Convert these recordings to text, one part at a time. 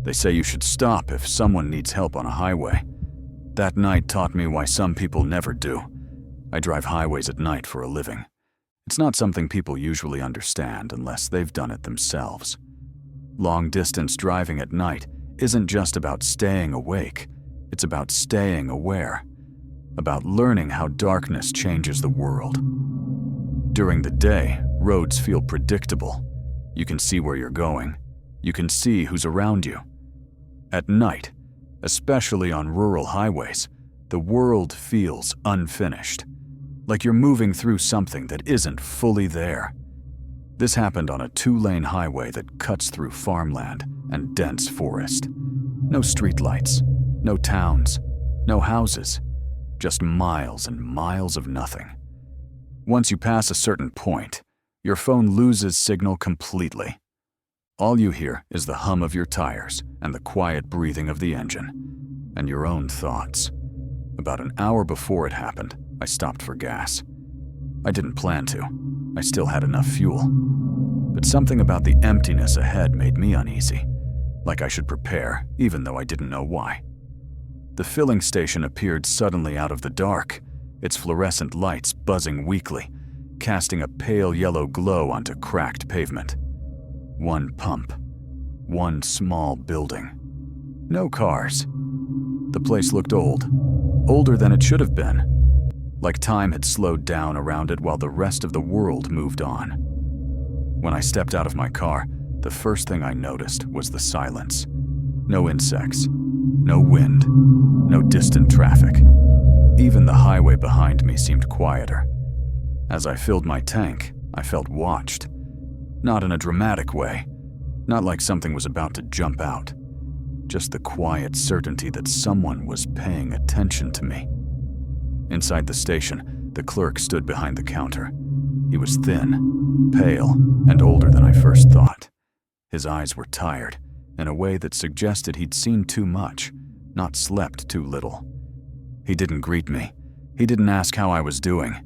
They say you should stop if someone needs help on a highway. That night taught me why some people never do. I drive highways at night for a living. It's not something people usually understand unless they've done it themselves. Long-distance driving at night isn't just about staying awake. It's about staying aware, about learning how darkness changes the world. During the day, roads feel predictable. You can see where you're going. You can see who's around you. At night, especially on rural highways, the world feels unfinished, like you're moving through something that isn't fully there. This happened on a 2-lane highway that cuts through farmland and dense forest. No streetlights, no towns, no houses, just miles and miles of nothing. Once you pass a certain point, your phone loses signal completely. All you hear is the hum of your tires and the quiet breathing of the engine, and your own thoughts. About an hour before it happened, I stopped for gas. I didn't plan to. I still had enough fuel. But something about the emptiness ahead made me uneasy, like I should prepare, even though I didn't know why. The filling station appeared suddenly out of the dark, its fluorescent lights buzzing weakly, casting a pale yellow glow onto cracked pavement. One pump. One small building. No cars. The place looked old. Older than it should have been. Like time had slowed down around it while the rest of the world moved on. When I stepped out of my car, the first thing I noticed was the silence. No insects. No wind. No distant traffic. Even the highway behind me seemed quieter. As I filled my tank, I felt watched. Not in a dramatic way. Not like something was about to jump out. Just the quiet certainty that someone was paying attention to me. Inside the station, the clerk stood behind the counter. He was thin, pale, and older than I first thought. His eyes were tired, in a way that suggested he'd seen too much, not slept too little. He didn't greet me. He didn't ask how I was doing.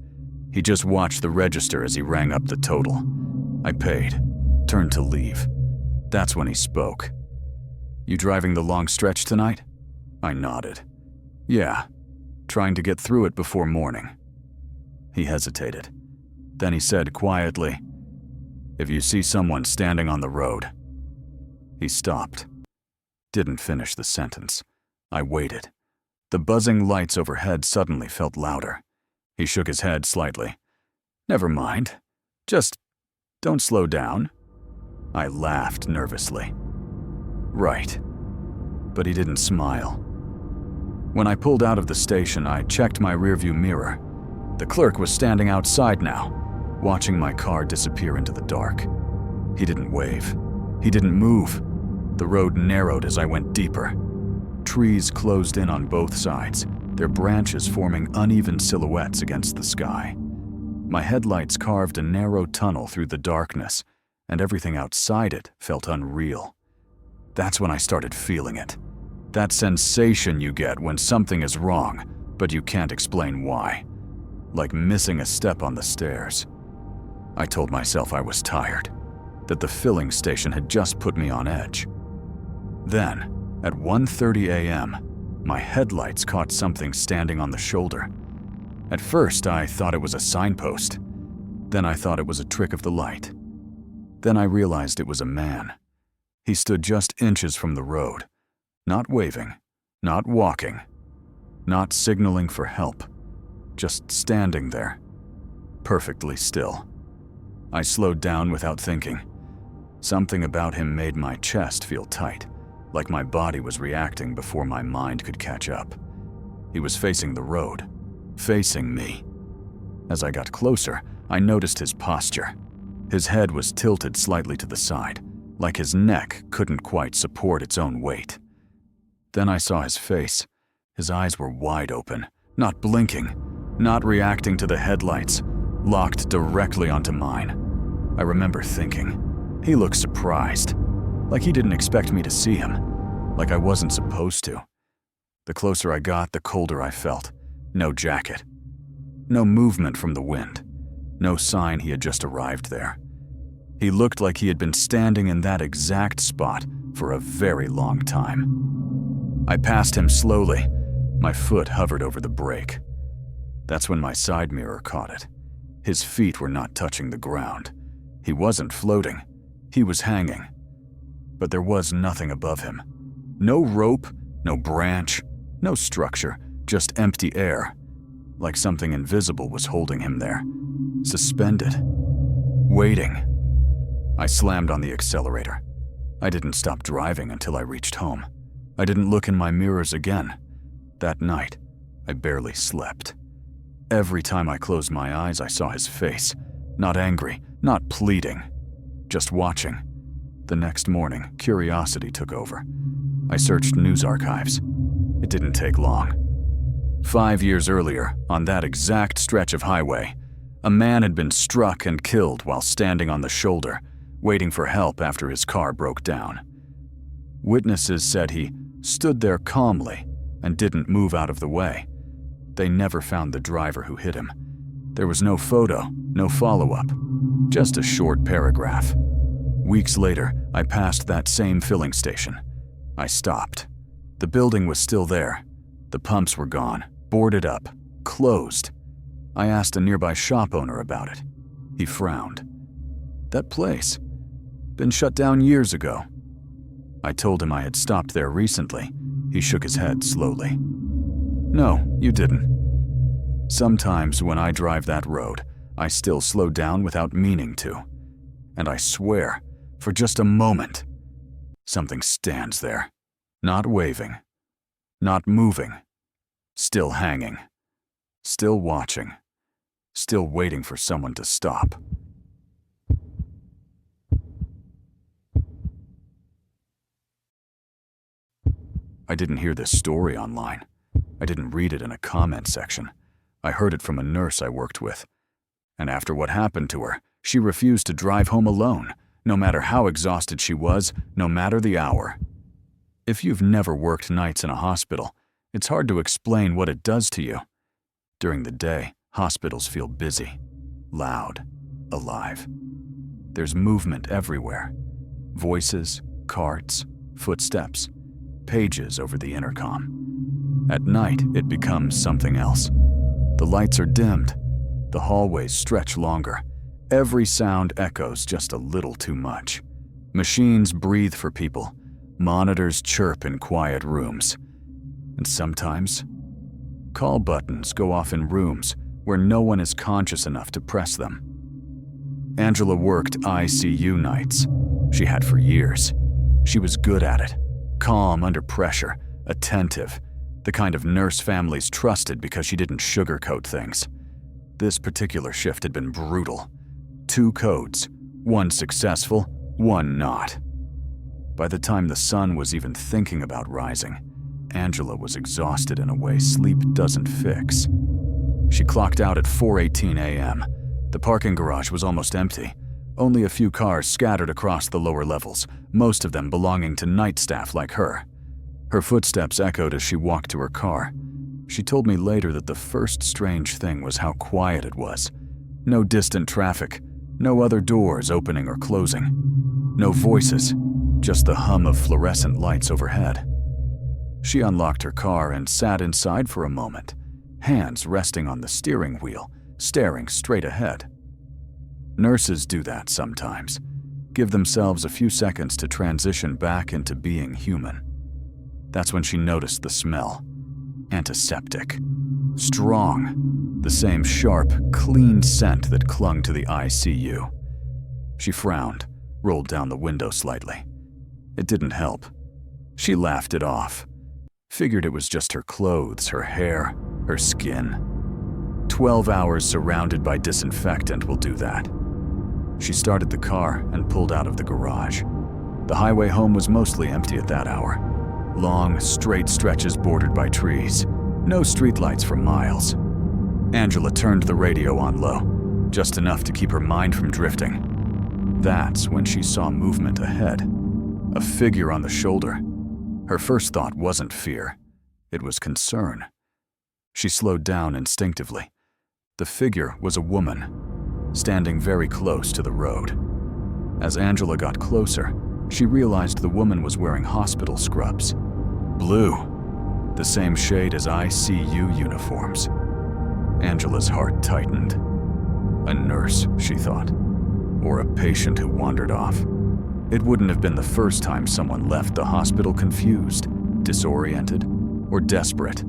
He just watched the register as he rang up the total. I paid, turned to leave. That's when he spoke. "You driving the long stretch tonight?" I nodded. "Yeah, trying to get through it before morning." He hesitated. Then he said quietly, "If you see someone standing on the road." He stopped. Didn't finish the sentence. I waited. The buzzing lights overhead suddenly felt louder. He shook his head slightly. "Never mind. Just don't slow down." I laughed nervously. Right. But he didn't smile. When I pulled out of the station, I checked my rearview mirror. The clerk was standing outside now, watching my car disappear into the dark. He didn't wave. He didn't move. The road narrowed as I went deeper. Trees closed in on both sides, their branches forming uneven silhouettes against the sky. My headlights carved a narrow tunnel through the darkness, and everything outside it felt unreal. That's when I started feeling it. That sensation you get when something is wrong, but you can't explain why. Like missing a step on the stairs. I told myself I was tired, that the filling station had just put me on edge. Then, at 1:30 a.m., my headlights caught something standing on the shoulder. At first, I thought it was a signpost. Then I thought it was a trick of the light. Then I realized it was a man. He stood just inches from the road, not waving, not walking, not signaling for help, just standing there, perfectly still. I slowed down without thinking. Something about him made my chest feel tight, like my body was reacting before my mind could catch up. He was facing the road, facing me. As I got closer, I noticed his posture. His head was tilted slightly to the side, like his neck couldn't quite support its own weight. Then I saw his face. His eyes were wide open, not blinking, not reacting to the headlights, locked directly onto mine. I remember thinking, he looked surprised, like he didn't expect me to see him, like I wasn't supposed to. The closer I got, the colder I felt. No jacket. No movement from the wind. No sign he had just arrived there. He looked like he had been standing in that exact spot for a very long time. I passed him slowly. My foot hovered over the brake. That's when my side mirror caught it. His feet were not touching the ground. He wasn't floating. He was hanging. But there was nothing above him. No rope, no branch, no structure, just empty air, like something invisible was holding him there, suspended, waiting. I slammed on the accelerator. I didn't stop driving until I reached home. I didn't look in my mirrors again. That night, I barely slept. Every time I closed my eyes, I saw his face. Not angry, not pleading, just watching. The next morning, curiosity took over. I searched news archives. It didn't take long. 5 years earlier, on that exact stretch of highway, a man had been struck and killed while standing on the shoulder, waiting for help after his car broke down. Witnesses said he stood there calmly and didn't move out of the way. They never found the driver who hit him. There was no photo, no follow-up, just a short paragraph. Weeks later, I passed that same filling station. I stopped. The building was still there. The pumps were gone, boarded up, closed. I asked a nearby shop owner about it. He frowned. That place? Been shut down years ago. I told him I had stopped there recently. He shook his head slowly. No, you didn't. Sometimes when I drive that road, I still slow down without meaning to. And I swear, for just a moment, something stands there, not waving, not moving, still hanging, still watching, still waiting for someone to stop. I didn't hear this story online. I didn't read it in a comment section. I heard it from a nurse I worked with. And after what happened to her, she refused to drive home alone, no matter how exhausted she was, no matter the hour. If you've never worked nights in a hospital, it's hard to explain what it does to you. During the day, hospitals feel busy, loud, alive. There's movement everywhere. Voices, carts, footsteps, pages over the intercom. At night, it becomes something else. The lights are dimmed. The hallways stretch longer. Every sound echoes just a little too much. Machines breathe for people. Monitors chirp in quiet rooms. And sometimes, call buttons go off in rooms where no one is conscious enough to press them. Angela worked ICU nights. She had for years. She was good at it. Calm under pressure, attentive, the kind of nurse families trusted because she didn't sugarcoat things. This particular shift had been brutal. 2 codes, one successful, one not. By the time the sun was even thinking about rising, Angela was exhausted in a way sleep doesn't fix. She clocked out at 4:18 a.m. The parking garage was almost empty. Only a few cars scattered across the lower levels, most of them belonging to night staff like her. Her footsteps echoed as she walked to her car. She told me later that the first strange thing was how quiet it was. No distant traffic, no other doors opening or closing. No voices, just the hum of fluorescent lights overhead. She unlocked her car and sat inside for a moment, hands resting on the steering wheel, staring straight ahead. Nurses do that sometimes, give themselves a few seconds to transition back into being human. That's when she noticed the smell. Antiseptic. Strong. The same sharp, clean scent that clung to the ICU. She frowned, rolled down the window slightly. It didn't help. She laughed it off. Figured it was just her clothes, her hair, her skin. 12 hours surrounded by disinfectant will do that. She started the car and pulled out of the garage. The highway home was mostly empty at that hour. Long, straight stretches bordered by trees. No streetlights for miles. Angela turned the radio on low, just enough to keep her mind from drifting. That's when she saw movement ahead. A figure on the shoulder. Her first thought wasn't fear. It was concern. She slowed down instinctively. The figure was a woman, standing very close to the road. As Angela got closer, She realized the woman was wearing hospital scrubs. Blue, the same shade as ICU uniforms. Angela's heart tightened. A nurse, she thought, or a patient who wandered off. It wouldn't have been the first time someone left the hospital confused, disoriented, or desperate.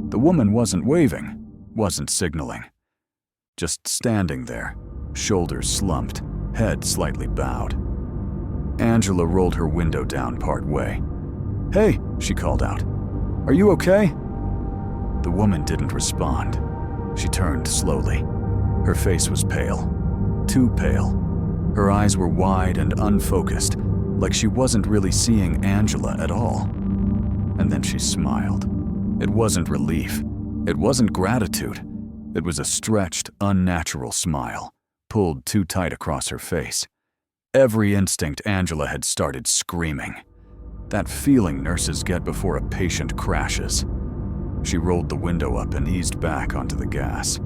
The woman wasn't waving, wasn't signaling. Just standing there, shoulders slumped, head slightly bowed. Angela rolled her window down part way. "Hey," she called out. "Are you okay?" The woman didn't respond. She turned slowly. Her face was pale, too pale. Her eyes were wide and unfocused, like she wasn't really seeing Angela at all. And then she smiled. It wasn't relief. It wasn't gratitude. It was a stretched, unnatural smile, pulled too tight across her face. Every instinct Angela had started screaming. That feeling nurses get before a patient crashes. She rolled the window up and eased back onto the gas.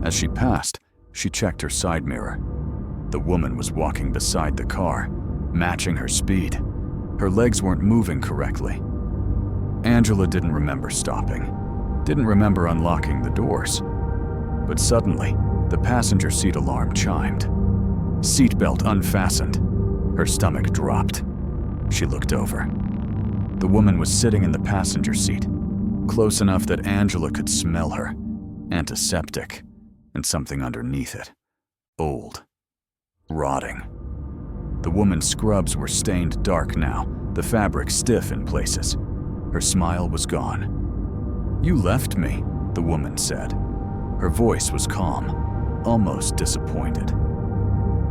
As she passed, she checked her side mirror. The woman was walking beside the car, matching her speed. Her legs weren't moving correctly. Angela didn't remember stopping, didn't remember unlocking the doors. But suddenly, the passenger seat alarm chimed. Seatbelt unfastened. Her stomach dropped. She looked over. The woman was sitting in the passenger seat, close enough that Angela could smell her. Antiseptic, and something underneath it. Old. Rotting. The woman's scrubs were stained dark now, the fabric stiff in places. Her smile was gone. "You left me," the woman said. Her voice was calm, almost disappointed.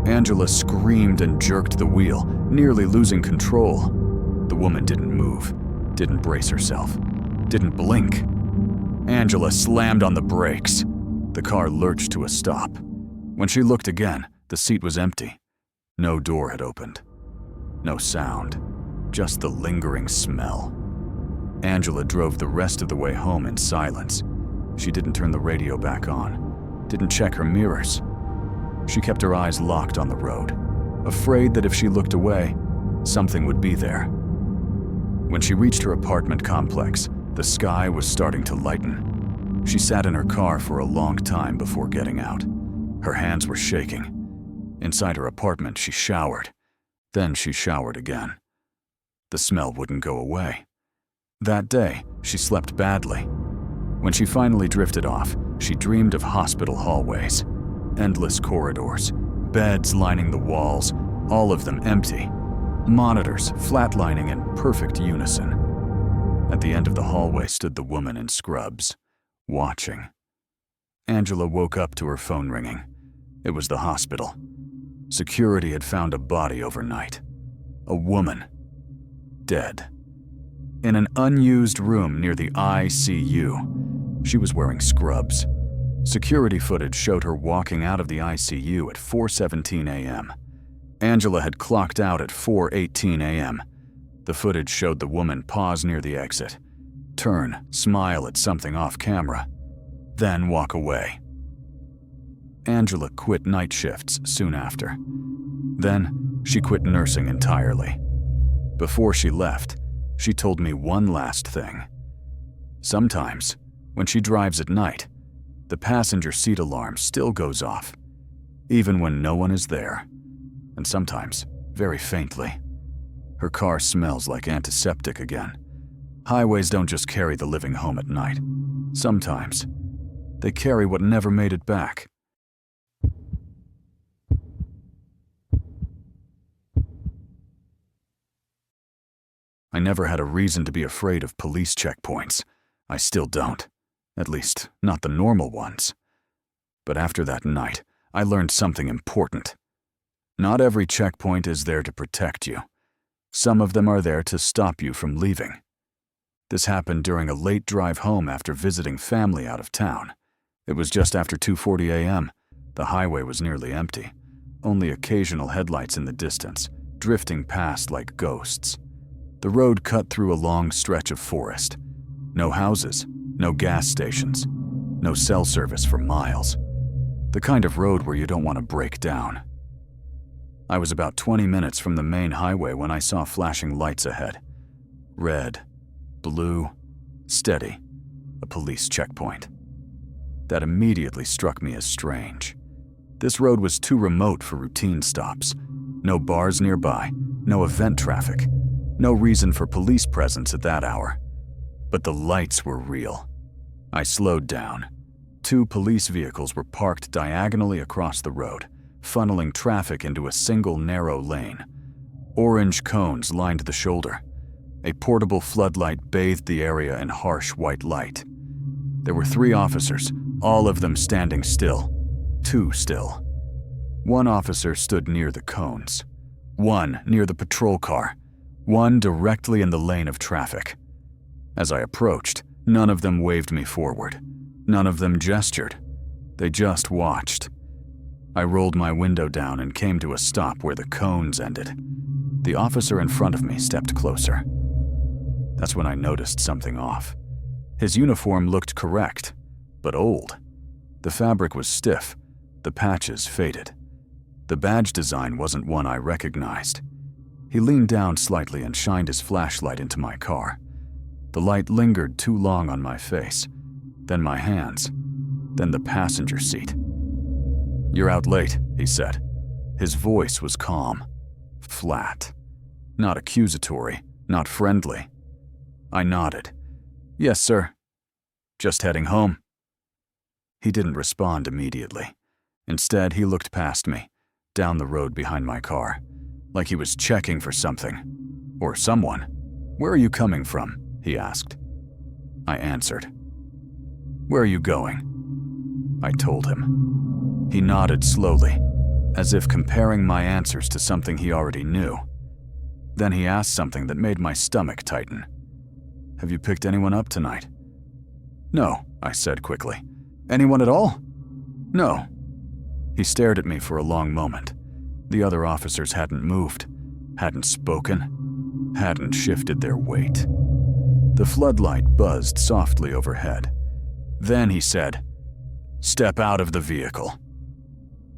Angela screamed and jerked the wheel, nearly losing control. The woman didn't move, didn't brace herself, didn't blink. Angela slammed on the brakes. The car lurched to a stop. When she looked again, the seat was empty. No door had opened. No sound, just the lingering smell. Angela drove the rest of the way home in silence. She didn't turn the radio back on, didn't check her mirrors. She kept her eyes locked on the road, afraid that if she looked away, something would be there. When she reached her apartment complex, the sky was starting to lighten. She sat in her car for a long time before getting out. Her hands were shaking. Inside her apartment, she showered. Then she showered again. The smell wouldn't go away. That day, she slept badly. When she finally drifted off, she dreamed of hospital hallways, endless corridors, beds lining the walls, all of them empty, monitors flatlining in perfect unison. At the end of the hallway stood the woman in scrubs, watching. Angela woke up to her phone ringing. It was the hospital. Security had found a body overnight. A woman. Dead. In an unused room near the ICU. She was wearing scrubs. Security footage showed her walking out of the ICU at 4:17 a.m. Angela had clocked out at 4:18 a.m. The footage showed the woman pause near the exit, turn, smile at something off camera, then walk away. Angela quit night shifts soon after. Then, she quit nursing entirely. Before she left, she told me one last thing. Sometimes, when she drives at night, the passenger seat alarm still goes off, even when no one is there, and sometimes very faintly. Her car smells like antiseptic again. Highways don't just carry the living home at night. Sometimes, they carry what never made it back. I never had a reason to be afraid of police checkpoints. I still don't. At least, not the normal ones. But after that night, I learned something important. Not every checkpoint is there to protect you. Some of them are there to stop you from leaving. This happened during a late drive home after visiting family out of town. It was just after 2:40 a.m. The highway was nearly empty. Only occasional headlights in the distance, drifting past like ghosts. The road cut through a long stretch of forest. No houses, no gas stations, no cell service for miles. The kind of road where you don't want to break down. I was about 20 minutes from the main highway when I saw flashing lights ahead. Red, blue, steady, a police checkpoint. That immediately struck me as strange. This road was too remote for routine stops. No bars nearby, no event traffic, no reason for police presence at that hour. But the lights were real. I slowed down. 2 police vehicles were parked diagonally across the road, funneling traffic into a single narrow lane. Orange cones lined the shoulder. A portable floodlight bathed the area in harsh white light. There were 3 officers, all of them standing still. 2 still. 1 officer stood near the cones. 1 near the patrol car. 1 directly in the lane of traffic. As I approached, none of them waved me forward. None of them gestured. They just watched. I rolled my window down and came to a stop where the cones ended. The officer in front of me stepped closer. That's when I noticed something off. His uniform looked correct, but old. The fabric was stiff, the patches faded. The badge design wasn't one I recognized. He leaned down slightly and shined his flashlight into my car. The light lingered too long on my face, then my hands, then the passenger seat. "You're out late," he said. His voice was calm, flat, not accusatory, not friendly. I nodded. "Yes, sir. Just heading home." He didn't respond immediately. Instead, he looked past me, down the road behind my car, like he was checking for something, or someone. "Where are you coming from?" he asked. I answered. "Where are you going?" I told him. He nodded slowly, as if comparing my answers to something he already knew. Then he asked something that made my stomach tighten. "Have you picked anyone up tonight?" "No," I said quickly. "Anyone at all?" "No." He stared at me for a long moment. The other officers hadn't moved, hadn't spoken, hadn't shifted their weight. The floodlight buzzed softly overhead. Then he said, "Step out of the vehicle."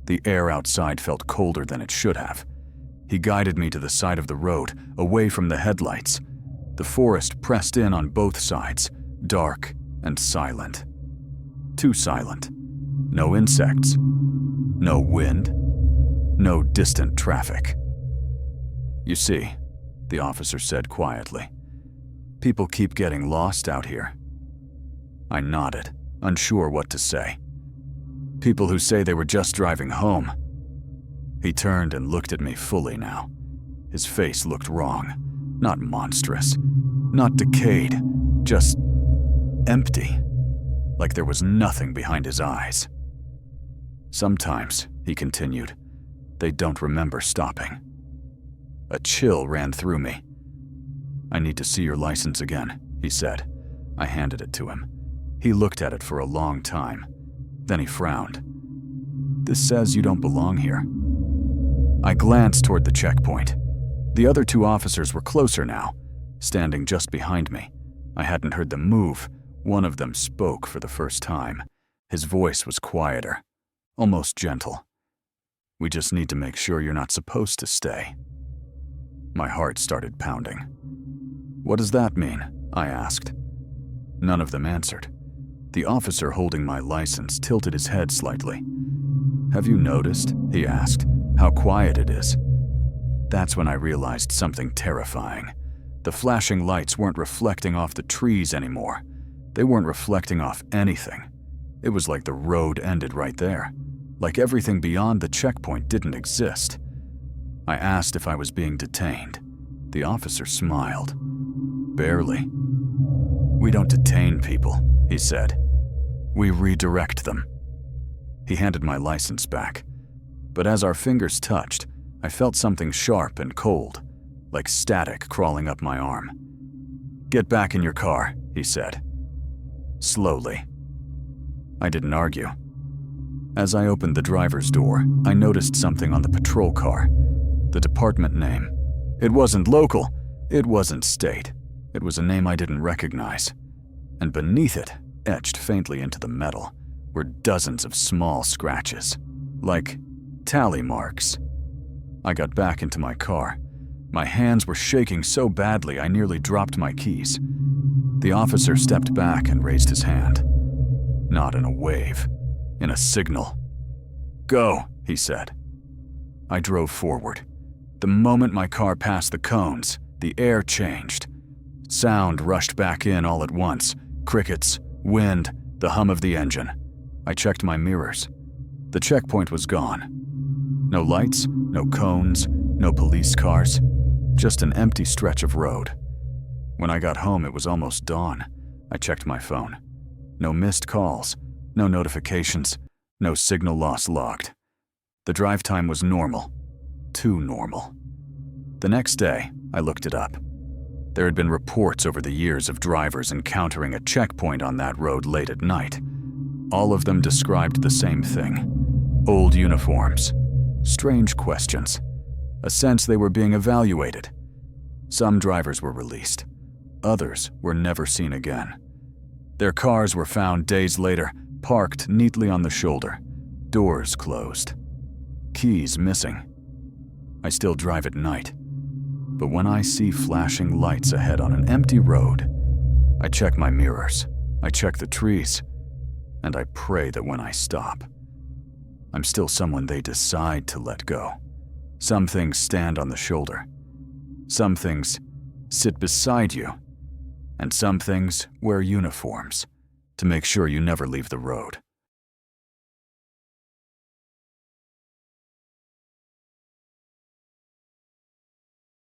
The air outside felt colder than it should have. He guided me to the side of the road, away from the headlights. The forest pressed in on both sides, dark and silent. Too silent. No insects. No wind. No distant traffic. "You see," the officer said quietly, "people keep getting lost out here." I nodded, unsure what to say. "People who say they were just driving home." He turned and looked at me fully now. His face looked wrong, not monstrous, not decayed, just empty, like there was nothing behind his eyes. "Sometimes," he continued, "they don't remember stopping." A chill ran through me. "I need to see your license again," he said. I handed it to him. He looked at it for a long time. Then he frowned. "This says you don't belong here." I glanced toward the checkpoint. The other 2 officers were closer now, standing just behind me. I hadn't heard them move. One of them spoke for the first time. His voice was quieter, almost gentle. "We just need to make sure you're not supposed to stay." My heart started pounding. "What does that mean?" I asked. None of them answered. The officer holding my license tilted his head slightly. "Have you noticed," he asked, "how quiet it is?" That's when I realized something terrifying. The flashing lights weren't reflecting off the trees anymore. They weren't reflecting off anything. It was like the road ended right there, like everything beyond the checkpoint didn't exist. I asked if I was being detained. The officer smiled. "Barely. We don't detain people," he said. "We redirect them." He handed my license back. But as our fingers touched, I felt something sharp and cold, like static crawling up my arm. "Get back in your car," he said. Slowly. I didn't argue. As I opened the driver's door, I noticed something on the patrol car. The department name. It wasn't local. It wasn't state. It was a name I didn't recognize. And beneath it, etched faintly into the metal, were dozens of small scratches, like tally marks. I got back into my car. My hands were shaking so badly I nearly dropped my keys. The officer stepped back and raised his hand. Not in a wave, in a signal. "Go," he said. I drove forward. The moment my car passed the cones, the air changed. Sound rushed back in all at once. Crickets, wind, the hum of the engine. I checked my mirrors. The checkpoint was gone. No lights, no cones, no police cars. Just an empty stretch of road. When I got home, it was almost dawn. I checked my phone. No missed calls, no notifications, no signal loss logged. The drive time was normal. Too normal. The next day, I looked it up. There had been reports over the years of drivers encountering a checkpoint on that road late at night. All of them described the same thing. Old uniforms. Strange questions. A sense they were being evaluated. Some drivers were released. Others were never seen again. Their cars were found days later, parked neatly on the shoulder, doors closed, keys missing. I still drive at night, but when I see flashing lights ahead on an empty road, I check my mirrors, I check the trees, and I pray that when I stop, I'm still someone they decide to let go. Some things stand on the shoulder. Some things sit beside you. And some things wear uniforms to make sure you never leave the road.